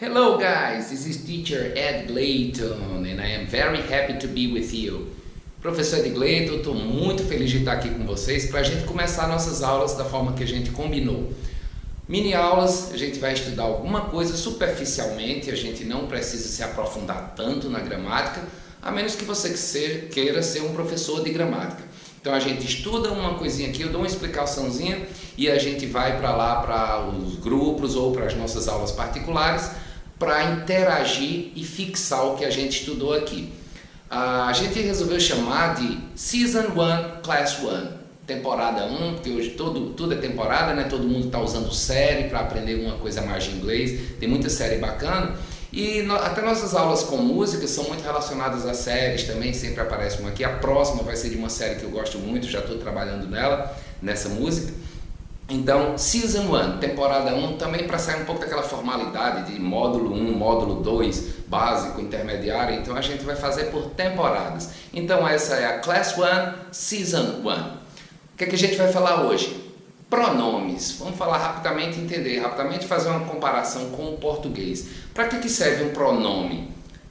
Hello guys, this is teacher Ed Glayton and I am very happy to be with you. Professor Ed Glayton, estou muito feliz de estar aqui com vocês para a gente começar nossas aulas da forma que a gente combinou. Mini aulas, a gente vai estudar alguma coisa superficialmente, a gente não precisa se aprofundar tanto na gramática, a menos que você queira ser um professor de gramática. Então a gente estuda uma coisinha aqui, eu dou uma explicaçãozinha e a gente vai para lá para os grupos ou para as nossas aulas particulares para interagir e fixar o que a gente estudou aqui. A gente resolveu chamar de Season 1, Class 1, temporada 1, porque hoje tudo é temporada, né? Todo mundo está usando série para aprender uma coisa mais de inglês, tem muita série bacana. E até nossas aulas com música são muito relacionadas a séries também, sempre aparece uma aqui. A próxima vai ser de uma série que eu gosto muito, já estou trabalhando nessa música. Então, Season 1, temporada 1, também para sair um pouco daquela formalidade de módulo 1, módulo 2, básico, intermediário. Então a gente vai fazer por temporadas. Então essa é a Class 1, Season 1. O que a gente vai falar hoje? Pronomes. Vamos falar rapidamente, entender rapidamente, fazer uma comparação com o português. Para que serve um pronome?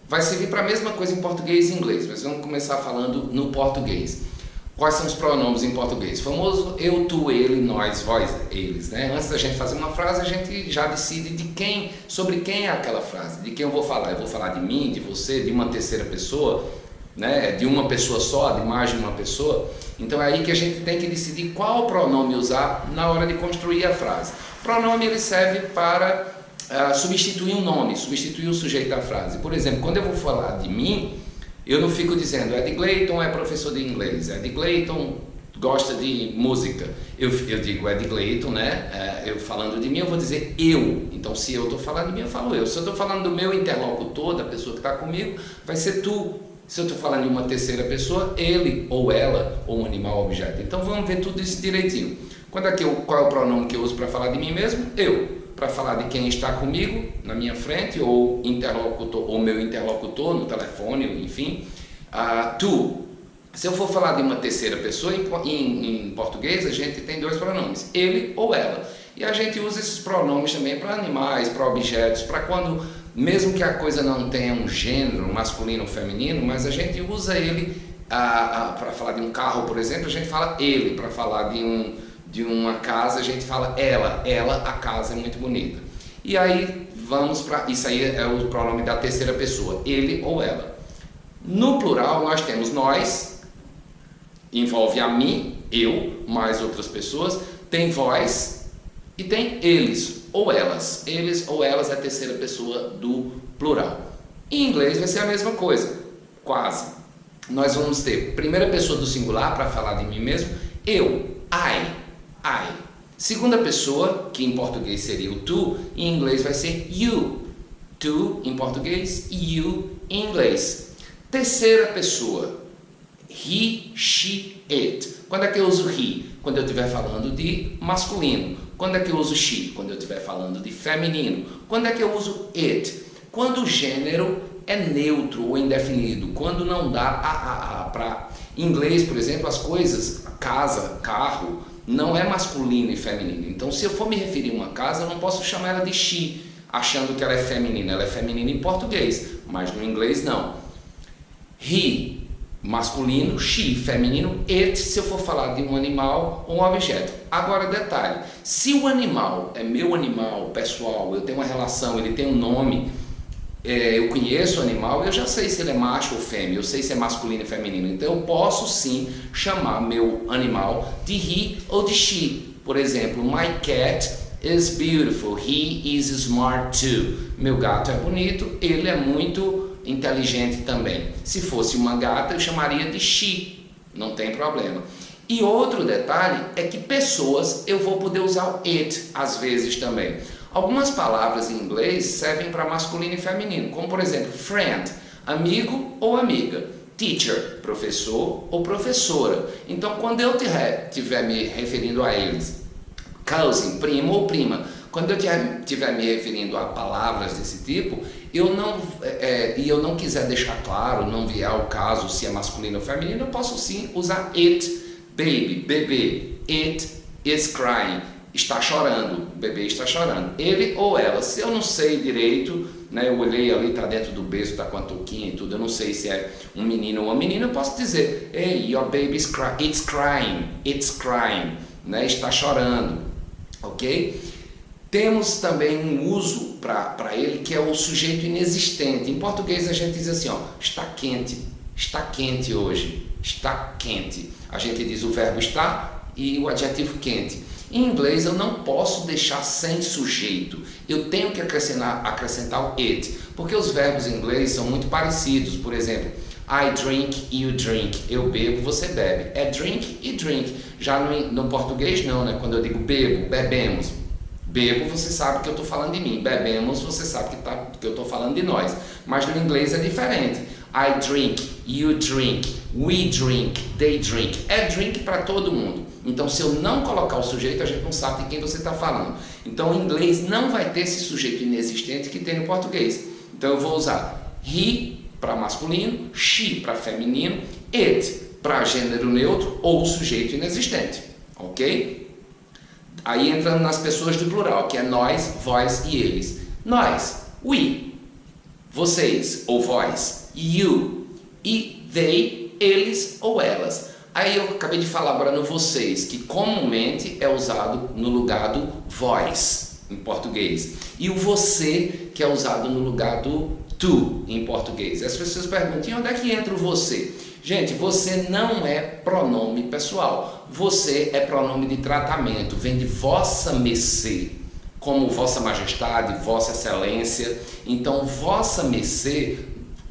Vai servir para a mesma coisa em português e inglês, mas vamos começar falando no português. Quais são os pronomes em português? O famoso eu, tu, ele, nós, vós, eles, né? Antes da gente fazer uma frase, a gente já decide sobre quem é aquela frase, de quem eu vou falar. Eu vou falar de mim, de você, de uma terceira pessoa, né? De uma pessoa só, de mais de uma pessoa. Então é aí que a gente tem que decidir qual pronome usar na hora de construir a frase. O pronome ele serve para substituir um nome, substituir o sujeito da frase. Por exemplo, quando eu vou falar de mim, eu não fico dizendo Ed Glayton é professor de inglês, Ed Glayton gosta de música. Eu digo Ed Glayton, né? Eu falando de mim, eu vou dizer eu. Então, se eu estou falando de mim, eu falo eu. Se eu estou falando do meu interlocutor, da pessoa que está comigo, vai ser tu. Se eu estou falando de uma terceira pessoa, ele ou ela, ou um animal ou objeto. Então, vamos ver tudo isso direitinho. Qual é o pronome que eu uso para falar de mim mesmo? Eu. Para falar de quem está comigo, na minha frente, ou interlocutor, ou meu interlocutor, no telefone, enfim. Tu. Se eu for falar de uma terceira pessoa, em português, a gente tem dois pronomes, ele ou ela. E a gente usa esses pronomes também para animais, para objetos, para quando, mesmo que a coisa não tenha um gênero, masculino ou feminino, mas a gente usa ele para falar de um carro, por exemplo, a gente fala ele. Para falar de uma casa, a gente fala ela, a casa é muito bonita. E aí vamos para, isso aí é o pronome da terceira pessoa, ele ou ela. No plural nós temos nós, envolve a mim, eu, mais outras pessoas, tem vós e tem eles ou elas. Eles ou elas é a terceira pessoa do plural. Em inglês vai ser a mesma coisa, quase. Nós vamos ter primeira pessoa do singular para falar de mim mesmo, eu, I. Segunda pessoa, que em português seria o tu, em inglês vai ser you. Tu em português e you em inglês. Terceira pessoa, he, she, it. Quando é que eu uso he? Quando eu estiver falando de masculino. Quando é que eu uso she? Quando eu estiver falando de feminino. Quando é que eu uso it? Quando o gênero é neutro ou indefinido. Quando não dá para inglês, por exemplo, as coisas, casa, carro, não é masculino e feminino. Então, se eu for me referir a uma casa, eu não posso chamar ela de she, achando que ela é feminina. Ela é feminina em português, mas no inglês não. He, masculino, she, feminino, it, se eu for falar de um animal ou um objeto. Agora, detalhe, se o animal é meu animal pessoal, eu tenho uma relação, ele tem um nome, eu conheço o animal, eu já sei se ele é macho ou fêmea, eu sei se é masculino ou feminino. Então eu posso sim chamar meu animal de he ou de she. Por exemplo, my cat is beautiful, he is smart too. Meu gato é bonito, ele é muito inteligente também. Se fosse uma gata, eu chamaria de she, não tem problema. E outro detalhe é que pessoas eu vou poder usar o it às vezes também. Algumas palavras em inglês servem para masculino e feminino, como por exemplo, friend, amigo ou amiga, teacher, professor ou professora. Então, quando eu estiver me referindo a eles, cousin, primo ou prima, quando eu estiver me referindo a palavras desse tipo, e eu não quiser deixar claro, não vier ao caso se é masculino ou feminino, eu posso sim usar it, baby, bebê, it is crying. está chorando, o bebê está chorando. Ele ou ela, se eu não sei direito, né, eu olhei ali, está dentro do berço, está com a touquinha e tudo, eu não sei se é um menino ou uma menina, eu posso dizer, hey, your baby is it's crying, né, está chorando, ok? Temos também um uso para ele que é o sujeito inexistente. Em português a gente diz assim, ó, está quente hoje, está quente. A gente diz o verbo está e o adjetivo quente. Em inglês eu não posso deixar sem sujeito, eu tenho que acrescentar o it, porque os verbos em inglês são muito parecidos. Por exemplo, I drink, you drink, eu bebo, você bebe. É drink e drink. Já no português não, né? Quando eu digo bebo, bebemos. Bebo, você sabe que eu estou falando de mim. Bebemos, você sabe que eu estou falando de nós. Mas no inglês é diferente. I drink, you drink, we drink, they drink. É drink para todo mundo. Então, se eu não colocar o sujeito, a gente não sabe de quem você está falando. Então, em inglês não vai ter esse sujeito inexistente que tem no português. Então, eu vou usar he para masculino, she para feminino, it para gênero neutro ou sujeito inexistente. Ok? Aí entrando nas pessoas do plural, que é nós, vós e eles. Nós, we, vocês ou vós, you, e they, eles ou elas. Aí eu acabei de falar agora no vocês, que comumente é usado no lugar do vós, em português. E o você, que é usado no lugar do tu, em português. As pessoas perguntam, onde é que entra o você? Gente, você não é pronome pessoal. Você é pronome de tratamento, vem de vossa mercê, como vossa majestade, vossa excelência. Então, vossa mercê,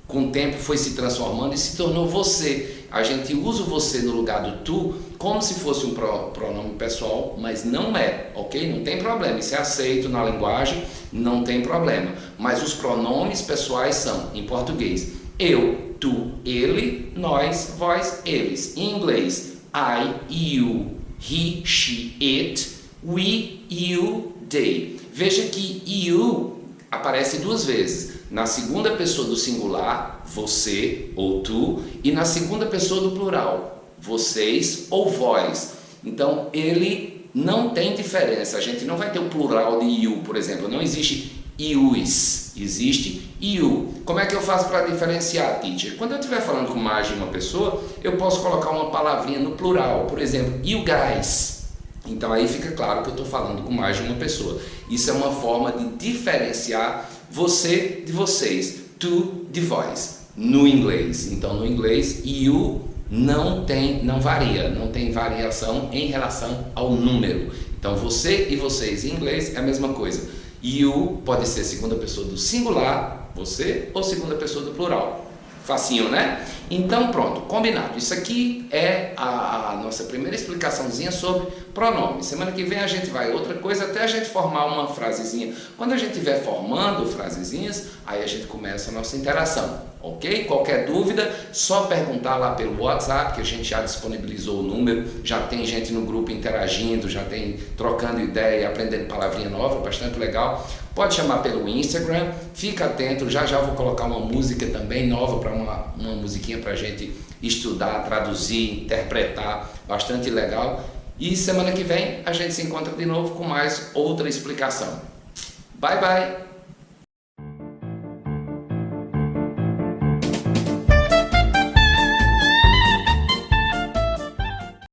com o tempo foi se transformando e se tornou você. A gente usa o você no lugar do tu como se fosse um pronome pessoal, mas não é, ok? Não tem problema, isso é aceito na linguagem, não tem problema. Mas os pronomes pessoais são, em português, eu, tu, ele, nós, vós, eles. Em inglês, I, you, he, she, it, we, you, they. Veja que you aparece duas vezes. Na segunda pessoa do singular, você ou tu, e na segunda pessoa do plural, vocês ou vós. Então, ele não tem diferença. A gente não vai ter o plural de you, por exemplo. Não existe yous, existe you. Como é que eu faço para diferenciar, teacher? Quando eu estiver falando com mais de uma pessoa, eu posso colocar uma palavrinha no plural. Por exemplo, you guys. Então, aí fica claro que eu estou falando com mais de uma pessoa. Isso é uma forma de diferenciar você de vocês, tu de vós, no inglês. Então, no inglês, you não varia, não tem variação em relação ao número. Então, você e vocês em inglês é a mesma coisa. You pode ser segunda pessoa do singular, você, ou segunda pessoa do plural. Facinho, né? Então pronto, combinado. Isso aqui é a nossa primeira explicaçãozinha sobre pronomes. Semana que vem a gente vai outra coisa até a gente formar uma frasezinha. Quando a gente estiver formando frasezinhas, aí a gente começa a nossa interação, ok? Qualquer dúvida, só perguntar lá pelo WhatsApp, que a gente já disponibilizou o número, já tem gente no grupo interagindo, já tem trocando ideia, aprendendo palavrinha nova, bastante legal. Pode chamar pelo Instagram, fica atento, já vou colocar uma música também nova, para uma musiquinha para a gente estudar, traduzir, interpretar, bastante legal. E semana que vem a gente se encontra de novo com mais outra explicação. Bye, bye!